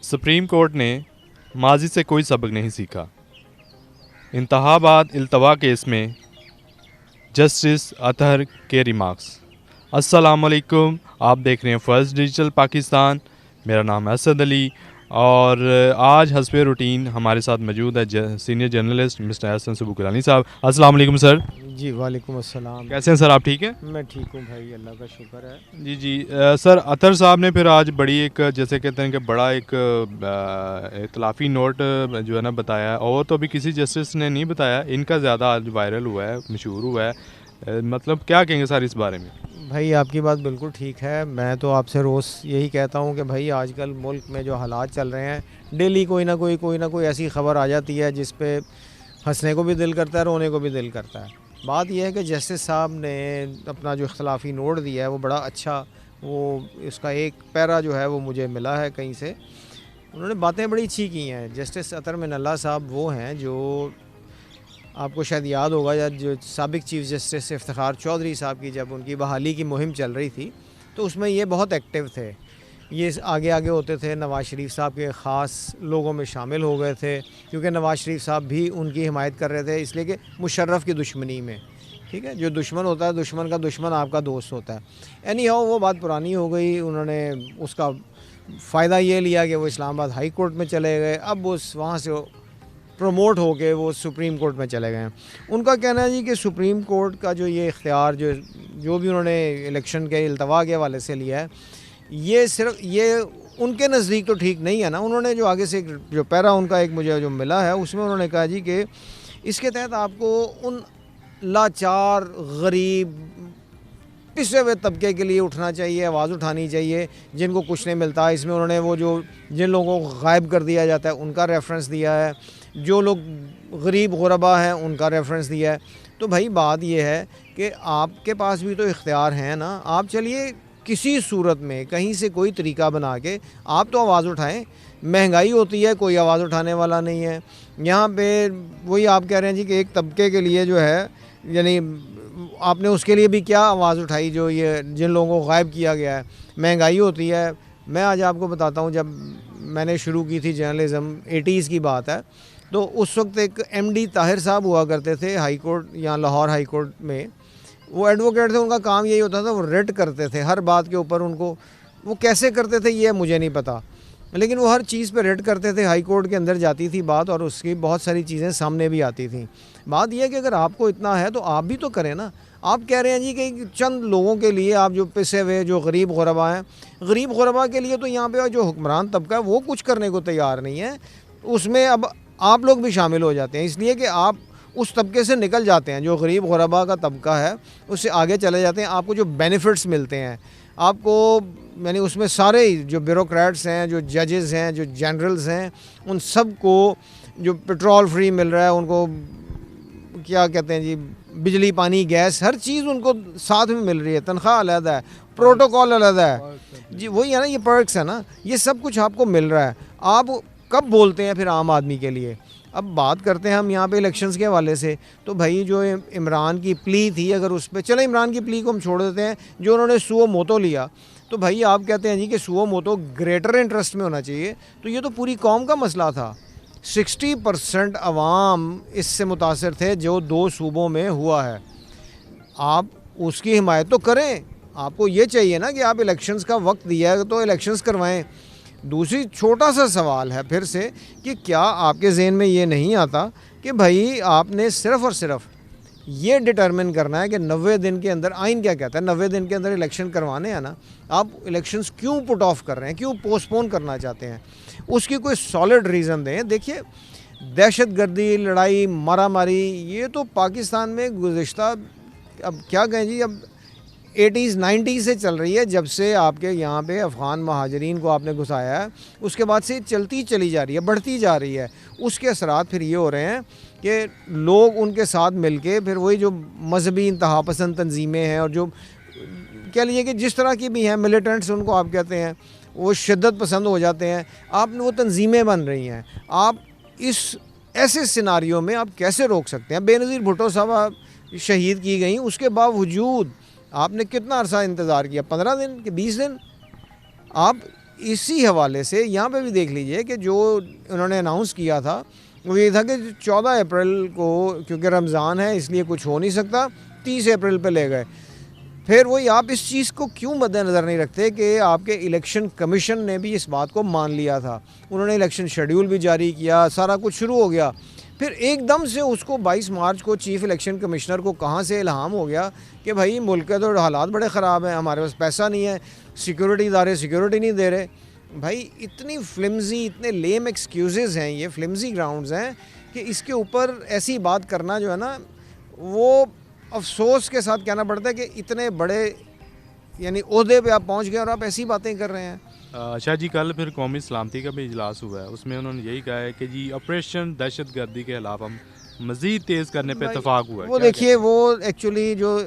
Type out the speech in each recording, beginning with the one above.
Supreme court نے ماضی سے کوئی سبق نہیں سیکھا۔ انتخابات التوا کیس میں جسٹس اطہر کے ریمارکس۔ السلام علیکم، آپ دیکھ رہے ہیں فرسٹ ڈیجیٹل پاکستان۔ میرا نام ہے اسد علی اور آج حسب روٹین ہمارے ساتھ موجود ہے سینئر جرنلسٹ مسٹر احسن سبو گیلانی صاحب۔ السلام علیکم سر۔ جی وعلیکم السلام۔ کیسے ہیں سر، آپ ٹھیک ہیں؟ میں ٹھیک ہوں بھائی، اللہ کا شکر ہے۔ جی سر، اطہر صاحب نے پھر آج بڑی ایک جیسے کہتے ہیں کہ بڑا ایک اختلافی نوٹ جو ہے نا بتایا ہے، اور تو ابھی کسی جسٹس نے نہیں بتایا، ان کا زیادہ آج وائرل ہوا ہے، مشہور ہوا ہے۔ مطلب کیا کہیں گے سر اس بارے میں؟ بھائی آپ کی بات بالکل ٹھیک ہے۔ میں تو آپ سے روز یہی کہتا ہوں کہ بھائی آج کل ملک میں جو حالات چل رہے ہیں، ڈیلی کوئی نہ کوئی ایسی خبر آ جاتی ہے جس پہ ہنسنے کو بھی دل کرتا ہے، رونے کو بھی دل کرتا ہے۔ بات یہ ہے کہ جسٹس صاحب نے اپنا جو اختلافی نوٹ دیا ہے وہ بڑا اچھا، وہ اس کا ایک پیرا جو ہے وہ مجھے ملا ہے کہیں سے۔ انہوں نے باتیں بڑی اچھی کی ہیں۔ جسٹس اطہر من اللہ صاحب وہ ہیں جو آپ کو شاید یاد ہوگا، یا جو سابق چیف جسٹس افتخار چودھری صاحب کی جب ان کی بحالی کی مہم چل رہی تھی تو اس میں یہ بہت ایکٹیو تھے، یہ آگے ہوتے تھے، نواز شریف صاحب کے خاص لوگوں میں شامل ہو گئے تھے، کیونکہ نواز شریف صاحب بھی ان کی حمایت کر رہے تھے، اس لیے کہ مشرف کی دشمنی میں، ٹھیک ہے، جو دشمن ہوتا ہے، دشمن کا دشمن آپ کا دوست ہوتا ہے۔ اینی ہاؤ وہ بات پرانی ہو گئی، انہوں نے اس کا فائدہ یہ لیا کہ وہ اسلام آباد ہائی کورٹ میں چلے گئے، اب وہاں سے پروموٹ ہو کے وہ سپریم کورٹ میں چلے گئے ہیں۔ ان کا کہنا ہے جی کہ سپریم کورٹ کا جو یہ اختیار جو بھی انہوں نے الیکشن کے التوا کے حوالے سے لیا ہے، یہ صرف یہ ان کے نزدیک تو ٹھیک نہیں ہے نا۔ انہوں نے جو آگے سے جو پیرا ان کا ایک مجھے جو ملا ہے، اس میں انہوں نے کہا جی کہ اس کے تحت آپ کو ان لاچار، غریب، پسے ہوئے طبقے کے لیے اٹھنا چاہیے، آواز اٹھانی چاہیے جن کو کچھ نہیں ملتا۔ اس میں انہوں نے وہ جو جن لوگوں کو غائب کر دیا جاتا ہے ان کا ریفرنس دیا ہے، جو لوگ غریب غربا ہیں ان کا ریفرنس دیا ہے۔ تو بھائی بات یہ ہے کہ آپ کے پاس بھی تو اختیار ہیں نا، آپ چلیے کسی صورت میں کہیں سے کوئی طریقہ بنا کے آپ تو آواز اٹھائیں۔ مہنگائی ہوتی ہے، کوئی آواز اٹھانے والا نہیں ہے یہاں پہ۔ وہی آپ کہہ رہے ہیں جی کہ ایک طبقے کے لیے جو ہے، یعنی آپ نے اس کے لیے بھی کیا آواز اٹھائی جو یہ جن لوگوں کو غائب کیا گیا ہے۔ مہنگائی ہوتی ہے۔ میں آج آپ کو بتاتا ہوں، جب میں نے شروع کی تھی جرنلزم، 80s کی بات ہے، تو اس وقت ایک ایم ڈی طاہر صاحب ہوا کرتے تھے ہائی کورٹ، یہاں لاہور ہائی کورٹ میں، وہ ایڈوکیٹ تھے، ان کا کام یہی ہوتا تھا، وہ ریٹ کرتے تھے ہر بات کے اوپر۔ ان کو وہ کیسے کرتے تھے یہ مجھے نہیں پتا، لیکن وہ ہر چیز پہ ریٹ کرتے تھے۔ ہائی کورٹ کے اندر جاتی تھی بات اور اس کی بہت ساری چیزیں سامنے بھی آتی تھیں۔ بات یہ ہے کہ اگر آپ کو اتنا ہے تو آپ بھی تو کریں نا۔ آپ کہہ رہے ہیں جی کہ چند لوگوں کے لیے آپ جو پسے ہوئے جو غریب غربا ہیں، غریب غربا کے لیے تو یہاں پہ جو حکمران طبقہ ہے وہ کچھ کرنے کو تیار نہیں ہے، اس میں اب آپ لوگ بھی شامل ہو جاتے ہیں، اس لیے کہ آپ اس طبقے سے نکل جاتے ہیں، جو غریب غربا کا طبقہ ہے اس سے آگے چلے جاتے ہیں۔ آپ کو جو بینیفٹس ملتے ہیں، آپ کو یعنی اس میں سارے جو بیوروکریٹس ہیں، جو ججز ہیں، جو جنرلز ہیں، ان سب کو جو پیٹرول فری مل رہا ہے، ان کو کیا کہتے ہیں جی، بجلی پانی گیس ہر چیز ان کو ساتھ میں مل رہی ہے، تنخواہ علیحدہ ہے، پروٹوکول علیحدہ ہے جی، وہی ہے نا، یہ پرکس ہے نا، یہ سب کچھ آپ کو مل رہا ہے۔ آپ کب بولتے ہیں پھر عام آدمی کے لیے؟ اب بات کرتے ہیں ہم یہاں پہ الیکشنز کے حوالے سے، تو بھائی جو عمران کی پلی تھی، اگر اس پہ چلیں عمران کی پلی کو ہم چھوڑ دیتے ہیں، جو انہوں نے سو موتو لیا، تو بھائی آپ کہتے ہیں جی کہ سو موتو گریٹر انٹرسٹ میں ہونا چاہیے، تو یہ تو پوری قوم کا مسئلہ تھا۔ 60% عوام اس سے متاثر تھے جو 2 صوبوں میں ہوا ہے۔ آپ اس کی حمایت تو کریں، آپ کو یہ چاہیے نا کہ آپ الیکشنز کا وقت دیا ہے تو الیکشنز کروائیں۔ دوسری چھوٹا سا سوال ہے پھر سے کہ کیا آپ کے ذہن میں یہ نہیں آتا کہ بھائی آپ نے صرف اور صرف یہ ڈٹرمن کرنا ہے کہ 90 دن کے اندر، آئین کیا کہتا ہے، 90 دن کے اندر الیکشن کروانے ہیں نا، آپ الیکشنز کیوں پٹ آف کر رہے ہیں، کیوں پوسٹ پون کرنا چاہتے ہیں؟ اس کی کوئی سالڈ ریزن دیں۔ دیکھیے، دہشت گردی، لڑائی، مارا ماری، یہ تو پاکستان میں گزشتہ اب کیا کہیں جی، اب 80s 90s سے چل رہی ہے، جب سے آپ کے یہاں پہ افغان مہاجرین کو آپ نے گھسایا ہے، اس کے بعد سے چلتی چلی جا رہی ہے، بڑھتی جا رہی ہے۔ اس کے اثرات پھر یہ ہو رہے ہیں کہ لوگ ان کے ساتھ مل کے پھر وہی جو مذہبی انتہا پسند تنظیمیں ہیں، اور جو کہہ لیجیے کہ جس طرح کی بھی ہیں ملیٹنٹس ان کو آپ کہتے ہیں، وہ شدت پسند ہو جاتے ہیں، آپ نے وہ تنظیمیں بن رہی ہیں۔ آپ اس ایسے سیناریوں میں آپ کیسے روک سکتے ہیں؟ بے نظیر بھٹو صاحب شہید کی گئیں، اس کے باوجود آپ نے کتنا عرصہ انتظار کیا؟ 15 دن کہ 20 دن؟ آپ اسی حوالے سے یہاں پہ بھی دیکھ لیجئے کہ جو انہوں نے اناؤنس کیا تھا وہ یہ تھا کہ 14 اپریل کو کیونکہ رمضان ہے اس لیے کچھ ہو نہیں سکتا، 30 اپریل پہ لے گئے۔ پھر وہی آپ اس چیز کو کیوں مد نظر نہیں رکھتے کہ آپ کے الیکشن کمیشن نے بھی اس بات کو مان لیا تھا، انہوں نے الیکشن شیڈیول بھی جاری کیا، سارا کچھ شروع ہو گیا، پھر ایک دم سے اس کو 22 مارچ کو چیف الیکشن کمشنر کو کہاں سے الہام ہو گیا کہ بھائی ملک کے تو حالات بڑے خراب ہیں، ہمارے پاس پیسہ نہیں ہے، سیکیورٹی ادارے سیکیورٹی نہیں دے رہے۔ بھائی اتنی فلمزی، اتنے لیم ایکسکیوزز ہیں، یہ فلمزی گراؤنڈز ہیں کہ اس کے اوپر ایسی بات کرنا جو ہے نا وہ افسوس کے ساتھ کہنا پڑتا ہے کہ اتنے بڑے یعنی عہدے پہ آپ پہنچ گئے اور آپ ایسی باتیں کر رہے ہیں۔ شاہ جی کل پھر قومی سلامتی کا بھی اجلاس ہوا ہے، اس میں انہوں نے یہی کہا ہے کہ جی آپریشن دہشت گردی کے خلاف ہم مزید تیز کرنے پہ اتفاق ہوا ہے۔ وہ دیکھیے وہ ایکچولی جو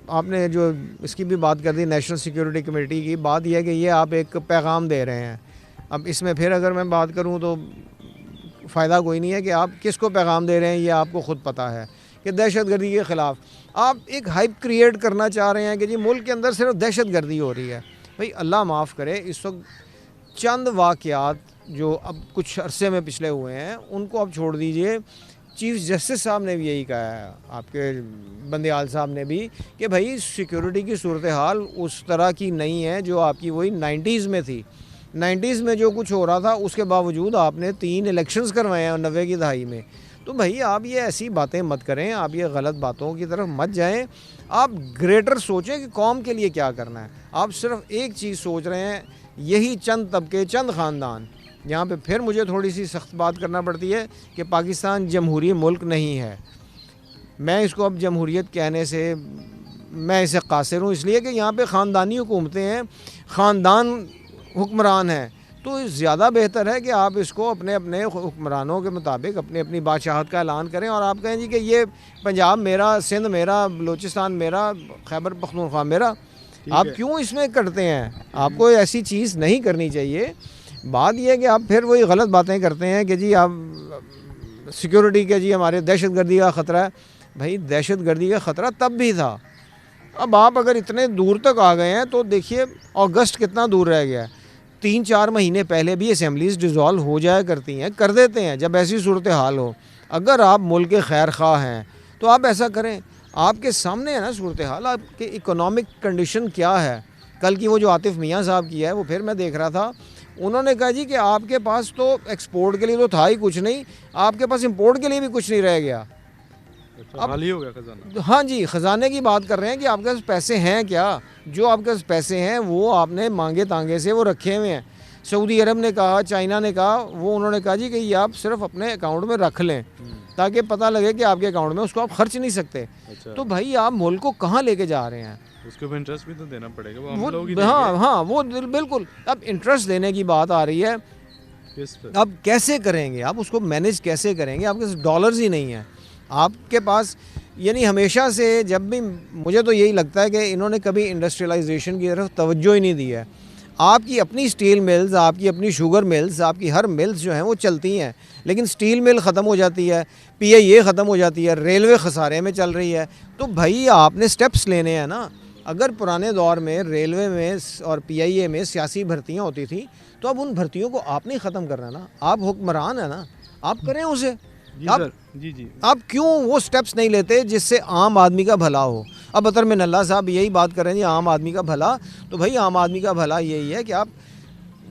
آپ نے جو اس کی بھی بات کر دی نیشنل سیکیورٹی کمیٹی کی، بات یہ ہے کہ یہ آپ ایک پیغام دے رہے ہیں۔ اب اس میں پھر اگر میں بات کروں تو فائدہ کوئی نہیں ہے کہ آپ کس کو پیغام دے رہے ہیں، یہ آپ کو خود پتہ ہے کہ دہشت گردی کے خلاف آپ ایک ہائپ کریٹ کرنا چاہ رہے ہیں کہ جی ملک کے اندر صرف دہشت گردی ہو رہی ہے۔ بھئی اللہ معاف کرے، اس وقت چند واقعات جو اب کچھ عرصے میں پچھلے ہوئے ہیں ان کو اب چھوڑ دیجئے، چیف جسٹس صاحب نے بھی یہی کہا ہے، آپ کے بندیال صاحب نے بھی، کہ بھائی سیکیورٹی کی صورتحال اس طرح کی نہیں ہے جو آپ کی وہی 90s میں تھی۔ 90s میں جو کچھ ہو رہا تھا اس کے باوجود آپ نے 3 الیکشنز کروائے ہیں 90 کی دہائی میں۔ تو بھائی آپ یہ ایسی باتیں مت کریں، آپ یہ غلط باتوں کی طرف مت جائیں، آپ گریٹر سوچیں کہ قوم کے لیے کیا کرنا ہے۔ آپ صرف ایک چیز سوچ رہے ہیں، یہی چند طبقے، چند خاندان۔ یہاں پہ پھر مجھے تھوڑی سی سخت بات کرنا پڑتی ہے کہ پاکستان جمہوری ملک نہیں ہے۔ میں اس کو اب جمہوریت کہنے سے میں اسے قاصر ہوں، اس لیے کہ یہاں پہ خاندانی حکومتیں ہیں، خاندان حکمران ہیں، تو زیادہ بہتر ہے کہ آپ اس کو اپنے اپنے حکمرانوں کے مطابق اپنی اپنی بادشاہت کا اعلان کریں، اور آپ کہیں جی کہ یہ پنجاب میرا، سندھ میرا، بلوچستان میرا، خیبر پختونخوا میرا۔ آپ کیوں اس میں کرتے ہیں؟ آپ کو ایسی چیز نہیں کرنی چاہیے۔ بات یہ ہے کہ آپ پھر وہی غلط باتیں کرتے ہیں کہ جی آپ سیکیورٹی کے جی ہمارے دہشت گردی کا خطرہ ہے۔ بھائی دہشت گردی کا خطرہ تب بھی تھا، اب آپ اگر اتنے دور تک آ گئے ہیں تو دیکھیے اگست کتنا دور رہ گیا ہے۔ 3-4 مہینے پہلے بھی اسمبلیز ڈیزالو ہو جایا کرتی ہیں، کر دیتے ہیں جب ایسی صورتحال ہو۔ اگر آپ ملک کے خیر خواہ ہیں تو آپ ایسا کریں۔ آپ کے سامنے ہے نا صورتحال، آپ کے اکنامک کنڈیشن کیا ہے۔ کل کی وہ جو عاطف میاں صاحب کی ہے وہ پھر میں دیکھ رہا تھا، انہوں نے کہا جی کہ آپ کے پاس تو ایکسپورٹ کے لیے تو تھا ہی کچھ نہیں، آپ کے پاس امپورٹ کے لیے بھی کچھ نہیں رہ گیا۔ خالی ہو گیا خزانہ۔ ہاں جی، خزانے کی بات کر رہے ہیں کہ آپ کے پاس پیسے ہیں کیا؟ جو آپ کے پاس پیسے ہیں وہ آپ نے مانگے تانگے سے وہ رکھے ہوئے ہیں۔ سعودی عرب نے کہا، چائنا نے کہا، وہ انہوں نے کہا جی کہ یہ آپ صرف اپنے اکاؤنٹ میں رکھ لیں تاکہ پتہ لگے کہ آپ کے اکاؤنٹ میں اس کو آپ خرچ نہیں سکتے۔ تو بھائی آپ ملک کو کہاں لے کے جا رہے ہیں؟ اس کے اوپر انٹرسٹ بھی تو دینا پڑے گا، وہ ہم لوگ ہی دیں گے۔ ہاں وہ بالکل۔ اب انٹرسٹ دینے کی بات آ رہی ہے، اب کیسے کریں گے آپ اس کو مینیج کیسے کریں گے؟ آپ کے پاس ڈالرز ہی نہیں ہیں آپ کے پاس۔ یعنی ہمیشہ سے جب بھی مجھے تو یہی لگتا ہے کہ انہوں نے کبھی انڈسٹریلائزیشن کی طرف توجہ ہی نہیں دی ہے۔ آپ کی اپنی سٹیل ملز، آپ کی اپنی شوگر ملز، آپ کی ہر ملز جو ہیں وہ چلتی ہیں، لیکن سٹیل مل ختم ہو جاتی ہے، پی آئی اے ختم ہو جاتی ہے، ریلوے خسارے میں چل رہی ہے۔ تو بھائی آپ نے سٹیپس لینے ہیں نا۔ اگر پرانے دور میں ریلوے میں اور پی آئی اے میں سیاسی بھرتیاں ہوتی تھیں تو اب ان بھرتیوں کو آپ نہیں ختم کرنا نا، آپ حکمران ہیں نا، آپ کریں اسے۔ آپ کیوں وہ سٹیپس نہیں لیتے جس سے عام آدمی کا بھلا ہو؟ اب اطہر من اللہ صاحب یہی بات کر رہے ہیں جی عام آدمی کا بھلا، تو بھائی عام آدمی کا بھلا یہی ہے کہ آپ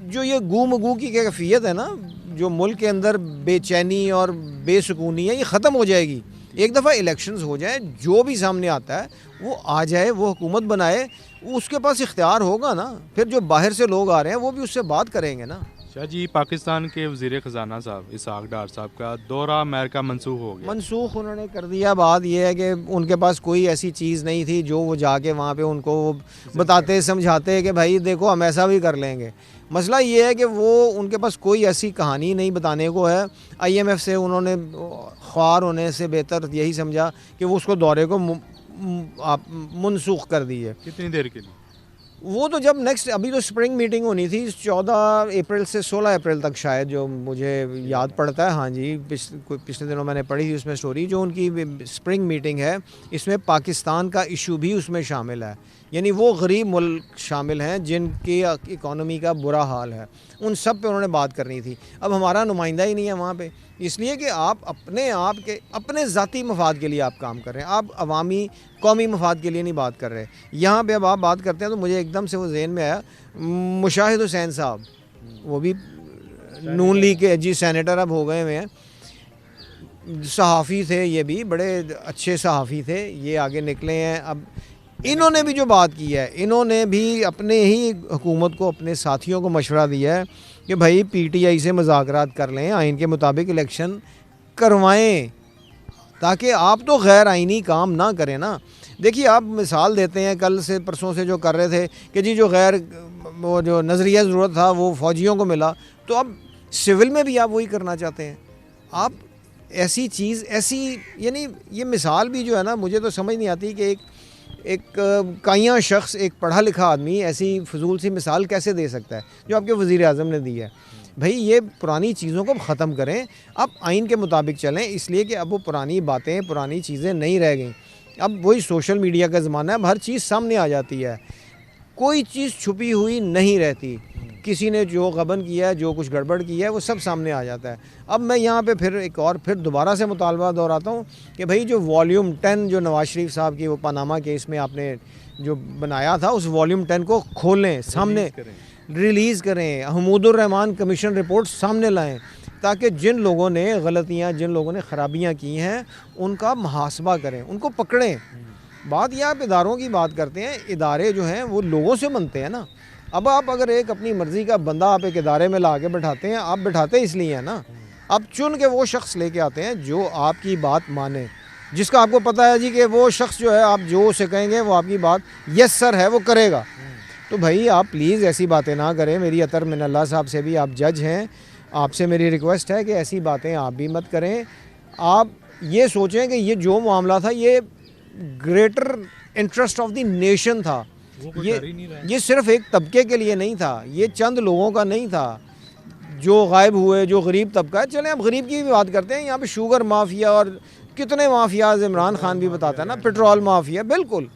جو یہ گو مگو کی کیفیت ہے نا، جو ملک کے اندر بے چینی اور بے سکونی ہے، یہ ختم ہو جائے گی۔ ایک دفعہ الیکشنز ہو جائیں، جو بھی سامنے آتا ہے وہ آ جائے، وہ حکومت بنائے، اس کے پاس اختیار ہوگا نا، پھر جو باہر سے لوگ آ رہے ہیں وہ بھی اس سے بات کریں گے نا۔ شاہ جی پاکستان کے وزیر خزانہ صاحب اسحاق ڈار صاحب کا دورہ امریکہ منسوخ ہو گیا۔ منسوخ انہوں نے کر دیا۔ بات یہ ہے کہ ان کے پاس کوئی ایسی چیز نہیں تھی جو وہ جا کے وہاں پہ ان کو بتاتے سمجھاتے کہ بھائی دیکھو ہم ایسا بھی کر لیں گے۔ مسئلہ یہ ہے کہ وہ ان کے پاس کوئی ایسی کہانی نہیں بتانے کو ہے۔ آئی ایم ایف سے انہوں نے خوار ہونے سے بہتر یہی سمجھا کہ وہ اس کو دورے کو منسوخ کر دیے۔ کتنی دیر کے لیے؟ وہ تو جب نیکسٹ ابھی تو سپرنگ میٹنگ ہونی تھی 14 اپریل سے 16 اپریل تک شاید، جو مجھے یاد پڑتا ہے۔ ہاں جی پچھلے دنوں میں نے پڑھی تھی اس میں سٹوری، جو ان کی سپرنگ میٹنگ ہے اس میں پاکستان کا ایشو بھی اس میں شامل ہے یعنی وہ غریب ملک شامل ہیں جن کی اکانومی کا برا حال ہے، ان سب پہ انہوں نے بات کرنی تھی۔ اب ہمارا نمائندہ ہی نہیں ہے وہاں پہ، اس لیے کہ آپ اپنے آپ کے اپنے ذاتی مفاد کے لیے آپ کام کر رہے ہیں، آپ عوامی قومی مفاد کے لیے نہیں بات کر رہے۔ یہاں پہ اب آپ بات کرتے ہیں تو مجھے ایک دم سے وہ ذہن میں آیا مشاہد حسین صاحب، وہ بھی نون لیگ کے جی سینیٹر اب ہو گئے ہوئے ہیں، صحافی تھے، یہ بھی بڑے اچھے صحافی تھے، یہ آگے نکلے ہیں۔ اب انہوں نے بھی جو بات کی ہے، انہوں نے بھی اپنے ہی حکومت کو، اپنے ساتھیوں کو مشورہ دیا ہے کہ بھائی پی ٹی آئی سے مذاکرات کر لیں، آئین کے مطابق الیکشن کروائیں، تاکہ آپ تو غیر آئینی کام نہ کریں نا۔ دیکھیے آپ مثال دیتے ہیں، کل سے پرسوں سے جو کر رہے تھے کہ جی جو غیر وہ جو نظریہ ضرورت تھا وہ فوجیوں کو ملا، تو اب سول میں بھی آپ وہی کرنا چاہتے ہیں۔ آپ ایسی چیز ایسی، یعنی یہ مثال بھی جو ہے نا، مجھے تو سمجھ نہیں آتی کہ ایک کائیاں شخص، ایک پڑھا لکھا آدمی ایسی فضول سی مثال کیسے دے سکتا ہے جو آپ کے وزیر اعظم نے دی ہے۔ بھائی یہ پرانی چیزوں کو ختم کریں، اب آئین کے مطابق چلیں، اس لیے کہ اب وہ پرانی باتیں، پرانی چیزیں نہیں رہ گئیں۔ اب وہی سوشل میڈیا کا زمانہ ہے، اب ہر چیز سامنے آ جاتی ہے، کوئی چیز چھپی ہوئی نہیں رہتی، کسی نے جو غبن کیا ہے، جو کچھ گڑبڑ کی ہے، وہ سب سامنے آ جاتا ہے۔ اب میں یہاں پہ پھر دوبارہ سے مطالبہ دہراتا ہوں کہ بھائی جو والیوم 10 جو نواز شریف صاحب کی وہ پاناما کیس میں آپ نے جو بنایا تھا، اس والیوم 10 کو کھولیں، سامنے ریلیز کریں، حمود الرحمان کمیشن رپورٹ سامنے لائیں، تاکہ جن لوگوں نے غلطیاں، جن لوگوں نے خرابیاں کی ہیں، ان کا محاسبہ کریں، ان کو پکڑیں۔ بات یہ آپ اداروں کی بات کرتے ہیں، ادارے جو ہیں وہ لوگوں سے بنتے ہیں نا۔ اب آپ اگر ایک اپنی مرضی کا بندہ آپ ایک ادارے میں لا کے بٹھاتے ہیں، آپ بٹھاتے اس لیے ہیں نا، آپ چن کے وہ شخص لے کے آتے ہیں جو آپ کی بات مانے، جس کا آپ کو پتہ ہے جی کہ وہ شخص جو ہے آپ جو اسے کہیں گے وہ آپ کی بات یس سر ہے، وہ کرے گا۔ تو بھائی آپ پلیز ایسی باتیں نہ کریں، میری عطر من اللہ صاحب سے بھی آپ جج ہیں، آپ سے میری ریکویسٹ ہے کہ ایسی باتیں آپ بھی مت کریں۔ آپ یہ سوچیں کہ یہ جو معاملہ تھا یہ greater interest of the nation تھا، یہ صرف ایک طبقے کے لیے نہیں تھا، یہ چند لوگوں کا نہیں تھا جو غائب ہوئے، جو غریب طبقہ ہے۔ چلیں اب غریب کی بھی بات کرتے ہیں، یہاں پہ شوگر مافیا اور کتنے مافیاز عمران خان بھی بتاتا ہے نا، پیٹرول مافیا، بالکل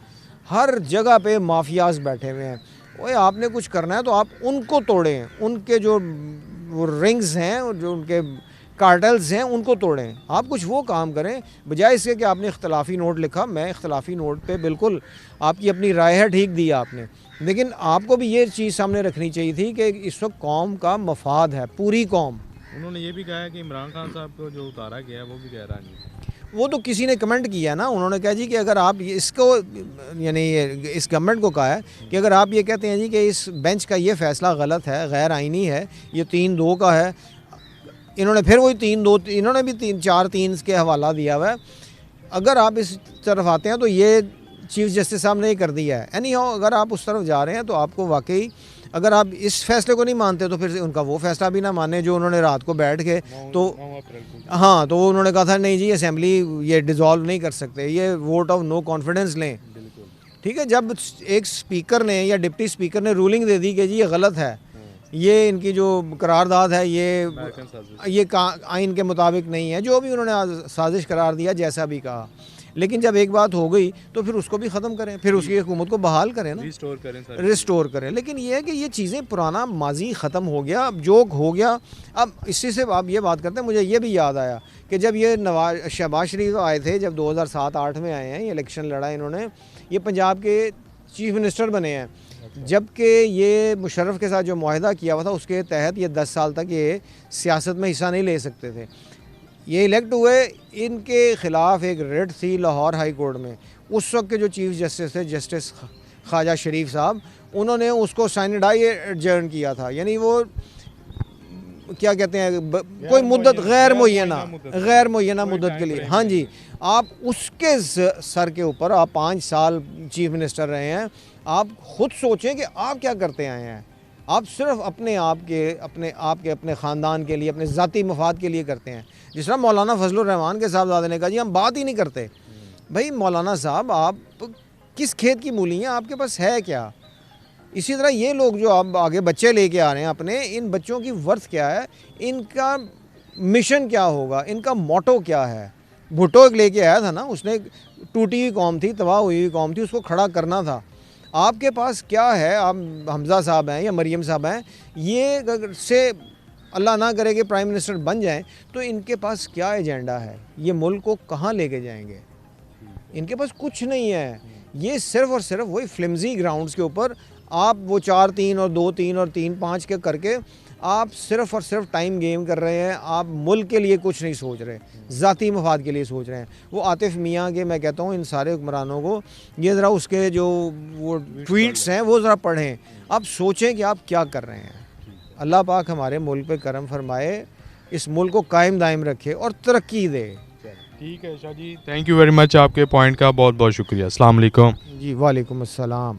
ہر جگہ پہ مافیاز بیٹھے ہوئے ہیں۔ اوے آپ نے کچھ کرنا ہے تو آپ ان کو توڑیں، ان کے جو وہ رنگز ہیں، جو ان کے کارٹلز ہیں، ان کو توڑیں۔ آپ کچھ وہ کام کریں، بجائے اس کے کہ آپ نے اختلافی نوٹ لکھا۔ میں اختلافی نوٹ پہ بالکل آپ کی اپنی رائے ہے، ٹھیک دی آپ نے، لیکن آپ کو بھی یہ چیز سامنے رکھنی چاہیے تھی کہ اس وقت قوم کا مفاد ہے، پوری قوم۔ انہوں نے یہ بھی کہا ہے کہ عمران خان صاحب کو جو اتارا گیا ہے وہ بھی گہرا نہیں ہے۔ وہ تو کسی نے کمنٹ کیا نا، انہوں نے کہا جی کہ اگر آپ اس کو، یعنی اس گورنمنٹ کو کہا ہے کہ اگر آپ یہ کہتے ہیں جی کہ اس بینچ کا یہ فیصلہ غلط ہے، غیر آئینی ہے، یہ 3-2 کا ہے، انہوں نے پھر وہی 3-2، انہوں نے بھی 4-3 کے حوالہ دیا ہوا ہے۔ اگر آپ اس طرف آتے ہیں تو یہ چیف جسٹس صاحب نے کر دیا ہے۔ اینی ہاؤ اگر آپ اس طرف جا رہے ہیں تو آپ کو واقعی، اگر آپ اس فیصلے کو نہیں مانتے تو پھر ان کا وہ فیصلہ بھی نہ مانے جو انہوں نے رات کو بیٹھ کے تو ہاں، تو انہوں نے کہا تھا نہیں جی اسمبلی یہ ڈیزالو نہیں کر سکتے، یہ ووٹ آف نو کانفیڈنس لیں۔ ٹھیک ہے، جب ایک سپیکر نے یا ڈپٹی سپیکر نے رولنگ دے دی کہ جی یہ غلط ہے، یہ ان کی جو قرارداد ہے یہ آئین کے مطابق نہیں ہے، جو بھی انہوں نے سازش قرار دیا، جیسا بھی کہا، لیکن جب ایک بات ہو گئی تو پھر اس کو بھی ختم کریں، پھر اس کی حکومت کو بحال کریں نا، ریسٹور کریں۔ لیکن یہ ہے کہ یہ چیزیں پرانا ماضی ختم ہو گیا، اب جو ہو گیا۔ اب اسی سے آپ یہ بات کرتے ہیں، مجھے یہ بھی یاد آیا کہ جب یہ شہباز شریف آئے تھے، جب 2007-8 میں آئے ہیں، یہ الیکشن لڑا انہوں نے، یہ پنجاب کے چیف منسٹر بنے ہیں، جبکہ یہ مشرف کے ساتھ جو معاہدہ کیا ہوا تھا اس کے تحت یہ 10 سال تک یہ سیاست میں حصہ نہیں لے سکتے تھے۔ یہ الیکٹ ہوئے، ان کے خلاف ایک ریٹ تھی لاہور ہائی کورٹ میں، اس وقت کے جو چیف جسٹس تھے جسٹس خواجہ شریف صاحب، انہوں نے اس کو سائنڈائی ایڈجرن کیا تھا، یعنی وہ کیا کہتے ہیں کوئی مدت غیر معینہ مدت کے لیے۔ ہاں جی، آپ اس کے سر کے اوپر آپ 5 سال چیف منسٹر رہے ہیں، آپ خود سوچیں کہ آپ کیا کرتے آئے ہیں۔ آپ صرف اپنے خاندان کے لیے، اپنے ذاتی مفاد کے لیے کرتے ہیں۔ جس طرح مولانا فضل الرحمان کے صاحبزادے نے کہا جی ہم بات ہی نہیں کرتے۔ بھائی مولانا صاحب آپ کس کھیت کی مولی ہیں، آپ کے پاس ہے کیا؟ اسی طرح یہ لوگ جو آپ آگے بچے لے کے آ رہے ہیں اپنے، ان بچوں کی ورث کیا ہے، ان کا مشن کیا ہوگا، ان کا موٹو کیا ہے۔ بھٹو ایک لے کے آیا تھا نا، اس نے ٹوٹی ہوئی قوم تھی، تباہ ہوئی ہوئی قوم تھی، اس کو کھڑا کرنا تھا۔ آپ کے پاس کیا ہے؟ آپ حمزہ صاحب ہیں یا مریم صاحب ہیں، یہ اگر سے اللہ نہ کرے کہ پرائم منسٹر بن جائیں تو ان کے پاس کیا ایجنڈا ہے؟ یہ ملک کو کہاں لے کے جائیں گے؟ ان کے پاس کچھ نہیں ہے. یہ صرف اور صرف وہی فلمزی گراؤنڈز کے اوپر آپ وہ 4-3 اور 2-3 اور 3-5 کے کر کے آپ صرف اور صرف ٹائم گیم کر رہے ہیں. آپ ملک کے لیے کچھ نہیں سوچ رہے، ذاتی مفاد کے لیے سوچ رہے ہیں. وہ عاطف میاں کے میں کہتا ہوں ان سارے حکمرانوں کو یہ ذرا اس کے جو وہ ٹویٹس ہیں وہ ذرا پڑھیں، آپ سوچیں کہ آپ کیا کر رہے ہیں. اللہ پاک ہمارے ملک پہ کرم فرمائے، اس ملک کو قائم دائم رکھے اور ترقی دے. ٹھیک ہے شاہ جی، تھینک یو ویری مچ، آپ کے پوائنٹ کا بہت بہت شکریہ. السلام علیکم. جی وعلیکم السلام.